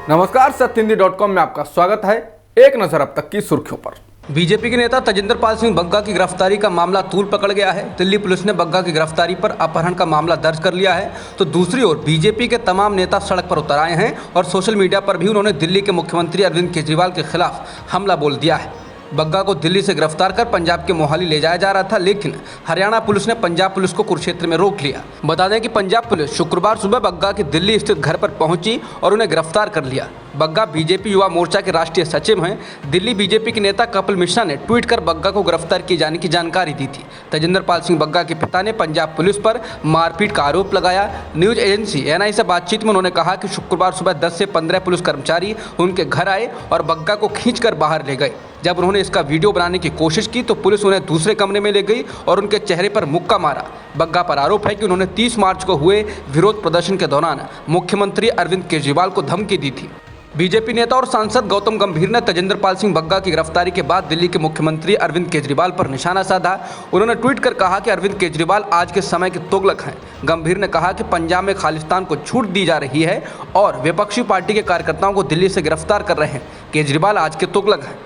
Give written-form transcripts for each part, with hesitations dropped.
नमस्कार, सत्यहिंदी.com में आपका स्वागत है। एक नजर अब तक की सुर्खियों पर। बीजेपी के नेता तजिंदर पाल सिंह बग्गा की गिरफ्तारी का मामला तूल पकड़ गया है। दिल्ली पुलिस ने बग्गा की गिरफ्तारी पर अपहरण का मामला दर्ज कर लिया है। तो दूसरी ओर बीजेपी के तमाम नेता सड़क पर उतर आए हैं और सोशल मीडिया पर भी उन्होंने दिल्ली के मुख्यमंत्री अरविंद केजरीवाल के खिलाफ हमला बोल दिया है। बग्गा को दिल्ली से गिरफ्तार कर पंजाब के मोहाली ले जाया जा रहा था, लेकिन हरियाणा पुलिस ने पंजाब पुलिस को कुरुक्षेत्र में रोक लिया। बता दें कि पंजाब पुलिस शुक्रवार सुबह बग्गा के दिल्ली स्थित घर पर पहुंची और उन्हें गिरफ्तार कर लिया। बग्गा बीजेपी युवा मोर्चा के राष्ट्रीय सचिव हैं। दिल्ली बीजेपी के नेता कपिल मिश्रा ने ट्वीट कर बग्गा को गिरफ्तार किए जाने की जानकारी दी थी। तजिंदर पाल सिंह बग्गा के पिता ने पंजाब पुलिस पर मारपीट का आरोप लगाया। न्यूज एजेंसी एएनआई से बातचीत में उन्होंने कहा कि शुक्रवार सुबह 10 से 15 पुलिस कर्मचारी उनके घर आए और बग्गा को खींचकर बाहर ले गए। जब उन्होंने इसका वीडियो बनाने की कोशिश की तो पुलिस उन्हें दूसरे कमरे में ले गई और उनके चेहरे पर मुक्का मारा। बग्गा पर आरोप है कि उन्होंने 30 मार्च को हुए विरोध प्रदर्शन के दौरान मुख्यमंत्री अरविंद केजरीवाल को धमकी दी थी। बीजेपी नेता और सांसद गौतम गंभीर ने तजिंदर पाल सिंह बग्गा की गिरफ्तारी के बाद दिल्ली के मुख्यमंत्री अरविंद केजरीवाल पर निशाना साधा। उन्होंने ट्वीट कर कहा कि अरविंद केजरीवाल आज के समय के तुगलक हैं। गंभीर ने कहा कि पंजाब में खालिस्तान को छूट दी जा रही है और विपक्षी पार्टी के कार्यकर्ताओं को दिल्ली से गिरफ्तार कर रहे हैं। केजरीवाल आज के तुगलक हैं।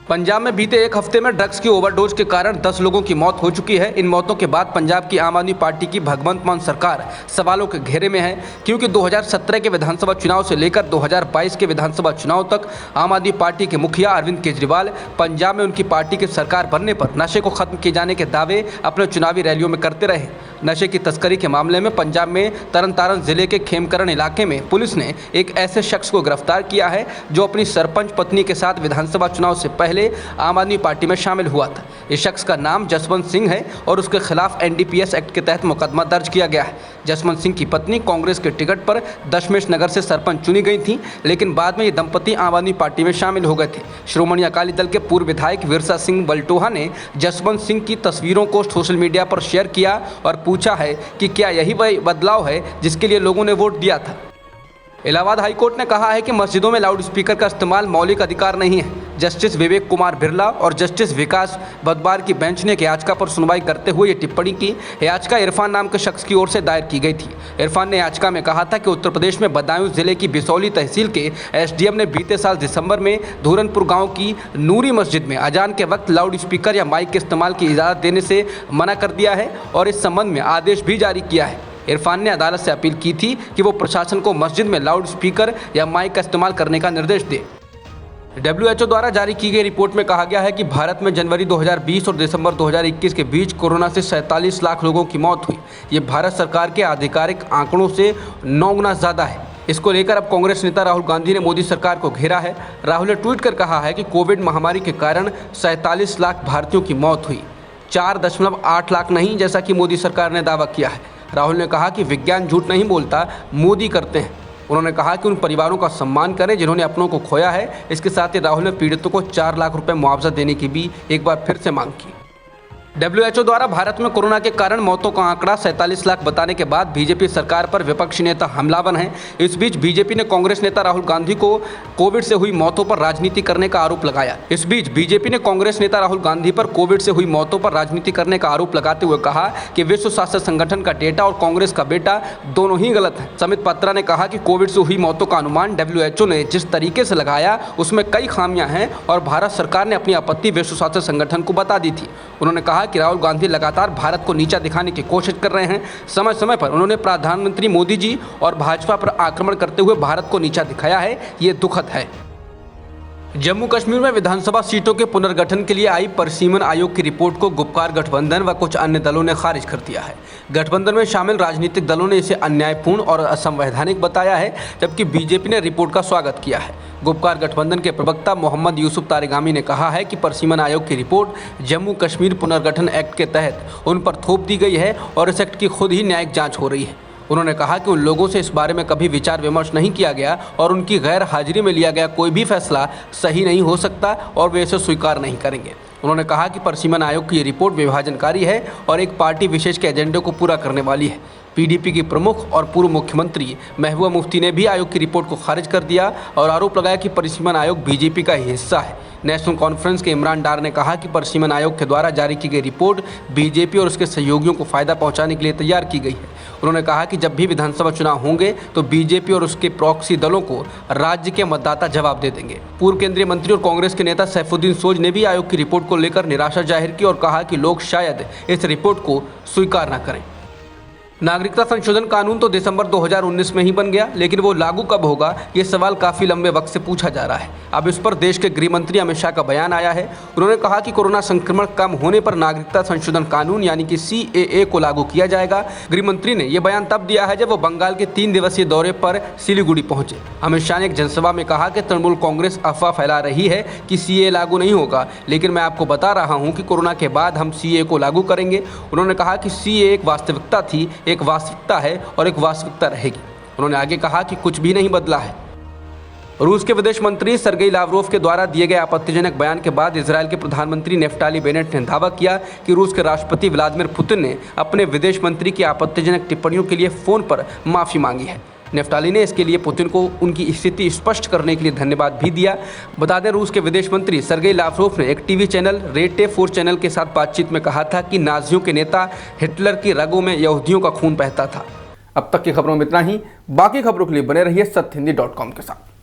पंजाब में बीते एक हफ्ते में ड्रग्स की ओवरडोज के कारण 10 लोगों की मौत हो चुकी है। इन मौतों के बाद पंजाब की आम आदमी पार्टी की भगवंत मान सरकार सवालों के घेरे में है, क्योंकि 2017 के विधानसभा चुनाव से लेकर 2022 के विधानसभा चुनाव तक आम आदमी पार्टी के मुखिया अरविंद केजरीवाल पंजाब में उनकी पार्टी की सरकार बनने पर नशे को खत्म किए जाने के दावे अपने चुनावी रैलियों में करते रहे। नशे की तस्करी के मामले में पंजाब में तरनतारन जिले के खेमकरण इलाके में पुलिस ने एक ऐसे शख्स को गिरफ्तार किया है जो अपनी सरपंच पत्नी के साथ विधानसभा चुनाव से पहले आम आदमी पार्टी में शामिल हुआ था। इस शख्स का नाम जसवंत सिंह है और उसके खिलाफ एनडीपीएस एक्ट के तहत मुकदमा दर्ज किया गया है। जसवंत सिंह की पत्नी कांग्रेस के टिकट पर दशमेश नगर से सरपंच चुनी गई थी, लेकिन बाद में ये दंपति आम आदमी पार्टी में शामिल हो गए थे। श्रोमणी अकाली दल के पूर्व विधायक विरसा सिंह बल्टोहा ने जसवंत सिंह की तस्वीरों को सोशल मीडिया पर शेयर किया और पूछा है कि क्या यही वही बदलाव है जिसके लिए लोगों ने वोट दिया था। इलाहाबाद हाईकोर्ट ने कहा है कि मस्जिदों में लाउड स्पीकर का इस्तेमाल मौलिक अधिकार नहीं है। जस्टिस विवेक कुमार बिरला और जस्टिस विकास बदबार की बेंच ने एक याचिका पर सुनवाई करते हुए ये टिप्पणी की। याचिका इरफान नाम के शख्स की ओर से दायर की गई थी। इरफान ने याचिका में कहा था कि उत्तर प्रदेश में बदायूं जिले की बिसौली तहसील के एसडीएम ने बीते साल दिसंबर में धूरनपुर गाँव की नूरी मस्जिद में अजान के वक्त लाउड स्पीकर या माइक के इस्तेमाल की इजाज़त देने से मना कर दिया है और इस संबंध में आदेश भी जारी किया है। इरफान ने अदालत से अपील की थी कि वो प्रशासन को मस्जिद में लाउड स्पीकर या माइक का इस्तेमाल करने का निर्देश दे। WHO द्वारा जारी की गई रिपोर्ट में कहा गया है कि भारत में जनवरी 2020 और दिसंबर 2021 के बीच कोरोना से 47 लाख लोगों की मौत हुई। ये भारत सरकार के आधिकारिक आंकड़ों से 9 गुना ज़्यादा है। इसको लेकर अब कांग्रेस नेता राहुल गांधी ने मोदी सरकार को घेरा है। राहुल ने ट्वीट कर कहा है कि कोविड महामारी के कारण 47 लाख भारतीयों की मौत हुई, 4.8 लाख नहीं जैसा कि मोदी सरकार ने दावा किया है। राहुल ने कहा कि विज्ञान झूठ नहीं बोलता, मोदी करते हैं। उन्होंने कहा कि उन परिवारों का सम्मान करें जिन्होंने अपनों को खोया है। इसके साथ ही राहुल ने पीड़ितों को 4 लाख रुपए मुआवजा देने की भी एक बार फिर से मांग की। WHO द्वारा भारत में कोरोना के कारण मौतों का आंकड़ा 47 लाख बताने के बाद बीजेपी सरकार पर विपक्षी नेता हमलावर हैं। इस बीच बीजेपी ने कांग्रेस नेता राहुल गांधी को कोविड से हुई मौतों पर राजनीति करने का आरोप लगाया। इस बीच बीजेपी ने कांग्रेस नेता राहुल गांधी पर कोविड से हुई मौतों पर राजनीति करने का आरोप लगाते हुए कहा कि विश्व स्वास्थ्य संगठन का डेटा और कांग्रेस का बेटा दोनों ही गलत है। समित पात्रा ने कहा कि कोविड से हुई मौतों का अनुमान WHO ने जिस तरीके से लगाया उसमें कई खामियां हैं और भारत सरकार ने अपनी आपत्ति विश्व स्वास्थ्य संगठन को बता दी थी। उन्होंने कहा कि राहुल गांधी लगातार भारत को नीचा दिखाने की कोशिश कर रहे हैं। समय समय पर उन्होंने प्रधानमंत्री मोदी जी और भाजपा पर आक्रमण करते हुए भारत को नीचा दिखाया है। ये दुखद है। जम्मू कश्मीर में विधानसभा सीटों के पुनर्गठन के लिए आई परिसीमन आयोग की रिपोर्ट को गुपकार गठबंधन व कुछ अन्य दलों ने खारिज कर दिया है। गठबंधन में शामिल राजनीतिक दलों ने इसे अन्यायपूर्ण और असंवैधानिक बताया है, जबकि बीजेपी ने रिपोर्ट का स्वागत किया है। गुपकार गठबंधन के प्रवक्ता मोहम्मद यूसुफ तारेगामी ने कहा है कि परिसीमन आयोग की रिपोर्ट जम्मू कश्मीर पुनर्गठन एक्ट के तहत उन पर थोप दी गई है और इस एक्ट की खुद ही न्यायिक जाँच हो रही है। उन्होंने कहा कि उन लोगों से इस बारे में कभी विचार विमर्श नहीं किया गया और उनकी गैर हाजिरी में लिया गया कोई भी फैसला सही नहीं हो सकता और वे इसे स्वीकार नहीं करेंगे। उन्होंने कहा कि परिसीमन आयोग की ये रिपोर्ट विभाजनकारी है और एक पार्टी विशेष के एजेंडे को पूरा करने वाली है। पीडीपी की प्रमुख और पूर्व मुख्यमंत्री महबूबा मुफ्ती ने भी आयोग की रिपोर्ट को खारिज कर दिया और आरोप लगाया कि परिसीमन आयोग बीजेपी का ही हिस्सा है। नेशनल कॉन्फ्रेंस के इमरान डार ने कहा कि प्रशिमन आयोग के द्वारा जारी की गई रिपोर्ट बीजेपी और उसके सहयोगियों को फायदा पहुंचाने के लिए तैयार की गई है। उन्होंने कहा कि जब भी विधानसभा चुनाव होंगे तो बीजेपी और उसके प्रॉक्सी दलों को राज्य के मतदाता जवाब दे देंगे। पूर्व केंद्रीय मंत्री और कांग्रेस के नेता सैफुद्दीन सोज ने भी आयोग की रिपोर्ट को लेकर निराशा जाहिर की और कहा कि लोग शायद इस रिपोर्ट को स्वीकार न करें। नागरिकता संशोधन कानून तो दिसंबर 2019 में ही बन गया, लेकिन वो लागू कब होगा ये सवाल काफ़ी लंबे वक्त से पूछा जा रहा है। अब इस पर देश के गृह मंत्री अमित शाह का बयान आया है। उन्होंने कहा कि कोरोना संक्रमण कम होने पर नागरिकता संशोधन कानून यानी कि CAA को लागू किया जाएगा। गृह मंत्री ने ये बयान तब दिया है जब वो बंगाल के 3 दिवसीय दौरे पर सिलीगुड़ी पहुंचे। अमित शाह ने एक जनसभा में कहा कि तृणमूल कांग्रेस अफवाह फैला रही है कि CAA लागू नहीं होगा, लेकिन मैं आपको बता रहा हूँ कि कोरोना के बाद हम CAA को लागू करेंगे। उन्होंने कहा कि CAA एक वास्तविकता थी, एक वास्तविकता है और एक वास्तविकता रहेगी। उन्होंने आगे कहा कि कुछ भी नहीं बदला है। रूस के विदेश मंत्री सर्गेई लावरोव के द्वारा दिए गए आपत्तिजनक बयान के बाद इजरायल के प्रधानमंत्री नेफ्ताली बेनेट ने दावा किया कि रूस के राष्ट्रपति व्लादिमीर पुतिन ने अपने विदेश मंत्री की आपत्तिजनक टिप्पणियों के लिए फ़ोन पर माफ़ी मांगी है। नेफ्ताली ने इसके लिए पुतिन को उनकी स्थिति स्पष्ट करने के लिए धन्यवाद भी दिया। बता दें, रूस के विदेश मंत्री सर्गेई लावरोव ने एक टीवी चैनल रेटे 4 चैनल के साथ बातचीत में कहा था कि नाजियों के नेता हिटलर की रगों में यहूदियों का खून बहता था। अब तक की खबरों में इतना ही। बाकी खबरों के लिए बने रहिए सत्यहिंदी.com के साथ।